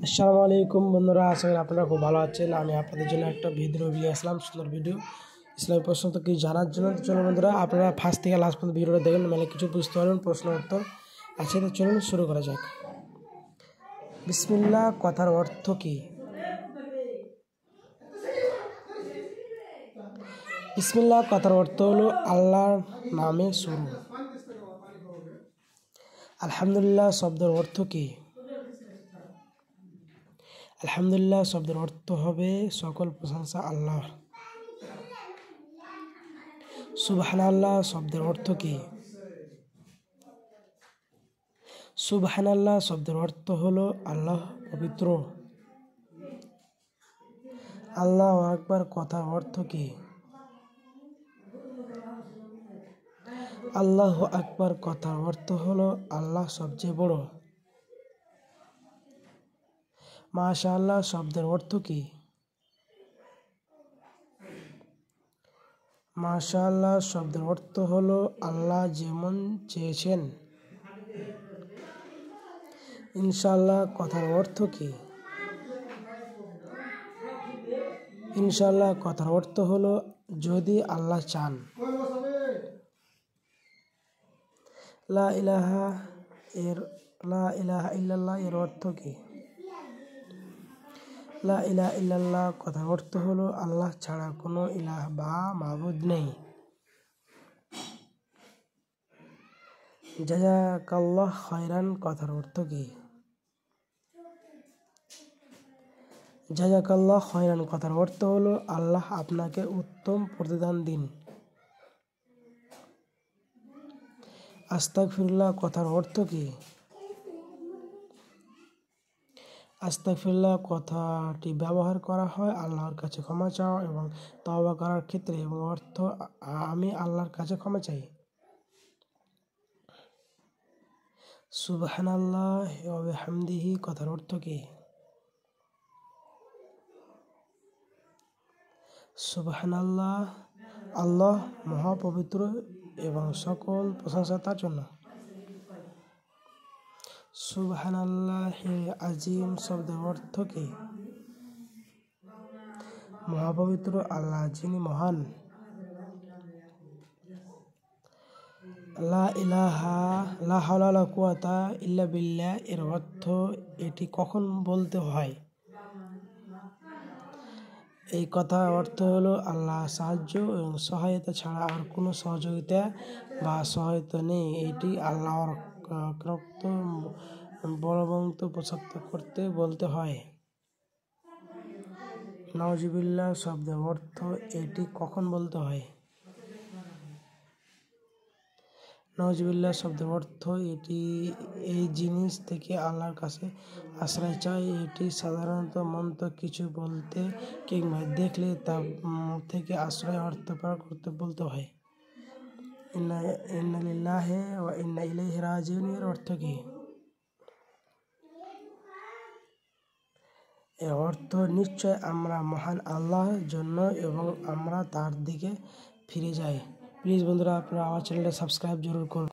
আসসালামু আলাইকুম বন্ধুরা, আশা করি আপনারা খুব ভালো আছেন। আমি আপনাদের জন্য একটা ভিডিও নিয়ে আসলাম, সুন্দর ভিডিও ইসলামী প্রশ্ন তো কি জানার জন্য। চলুন বন্ধুরা, আপনারা ফার্স্ট থেকে লাস্ট পর্যন্ত ভিডিওটা দেখেন, মানে কিছু বুঝতে পারবেন প্রশ্ন উত্তর। আচ্ছা, তো চলুন শুরু করা যাক। বিসমিল্লাহ কথার অর্থ কি? বিসমিল্লাহ কথার অর্থ হলো আল্লাহর নামে শুরু। আলহামদুলিল্লাহ শব্দের অর্থ কি? আলহামদুলিল্লাহ শব্দের অর্থ হবে সকল প্রশংসা আল্লাহর। সুবহানাল্লাহ শব্দের অর্থ কি? সুবহানাল্লাহ শব্দের অর্থ হলো আল্লাহ পবিত্র। আল্লাহু আকবার কথার অর্থ কি? আল্লাহু আকবার কথার অর্থ হলো আল্লাহ সবচেয়ে বড়। মাশাআল্লাহ শব্দের অর্থ কি? মাশাআল্লাহ শব্দের অর্থ হলো আল্লাহ যেমন চেয়েছেন। ইনশাআল্লাহ কথার অর্থ কি? ইনশাআল্লাহ কথার অর্থ হলো যদি আল্লাহ চান। লা ইলাহা ইল্লাল্লাহ এর অর্থ কি? লা ইলাহা ইল্লাল্লাহ কথার অর্থ হলো আল্লাহ ছাড়া কোনো ইলাহ বা মাবুদ নেই। জাযাকাল্লাহ খায়রান কথার অর্থ কি? জাযাকাল্লাহ খায়রান কথার অর্থ হলো আল্লাহ আপনাকে উত্তম প্রতিদান দিন। আস্তাগফিরুল্লাহ কথার অর্থ কি? আস্তাগফিরুল্লাহ কথাটি ব্যবহার করা হয় আল্লাহর কাছে ক্ষমা চাওয়া এবং তওবা করার ক্ষেত্রে, এবং অর্থ আমি আল্লাহর কাছে ক্ষমা চাই। সুবহানাল্লাহ ওয়া বিহামদিহি কথার অর্থ কি? সুবহানাল্লাহ আল্লাহ মহাপবিত্র এবং সকল প্রশংসা তার জন্য। সুবহানাল্লাহিল আজিম শব্দের অর্থ কি? মহাপবিত্র আল্লাহ যিনি মহান। লা হাওলা ওয়ালা কুওয়াতা ইল্লা বিল্লাহ এর অর্থ এটি কখন বলতে হয়? এই কথার অর্থ হলো আল্লাহ সাহায্য এবং সহায়তা ছাড়া আর কোনো সহযোগিতা বা সহায়তা নেই। এটি আল্লাহর রক্ত বলবন্ত প্রসাদ করতে বলতে হয়। নাউজুবিল্লাহ শব্দের অর্থ এটি কখন বলতে হয়? নাউজুবিল্লাহ শব্দের অর্থ এটি এই জিনিস থেকে আল্লাহর কাছে আশ্রয় চাই। এটি সাধারণত মন্দ কিছু বলতে কিংবা দেখলে তা থেকে আশ্রয় অর্থ পার করতে বলতে হয়। ইন্না লিল্লাহি ওয়া ইন্না ইলাইহি রাজিউন এর অর্থ কি? এর অর্থ নিশ্চয় আমরা মহান আল্লাহর জন্য এবং আমরা তার দিকে ফিরে যাই। প্লিজ বন্ধুরা, আপনারা আমার চ্যানেলটা সাবস্ক্রাইব জরুর করুন।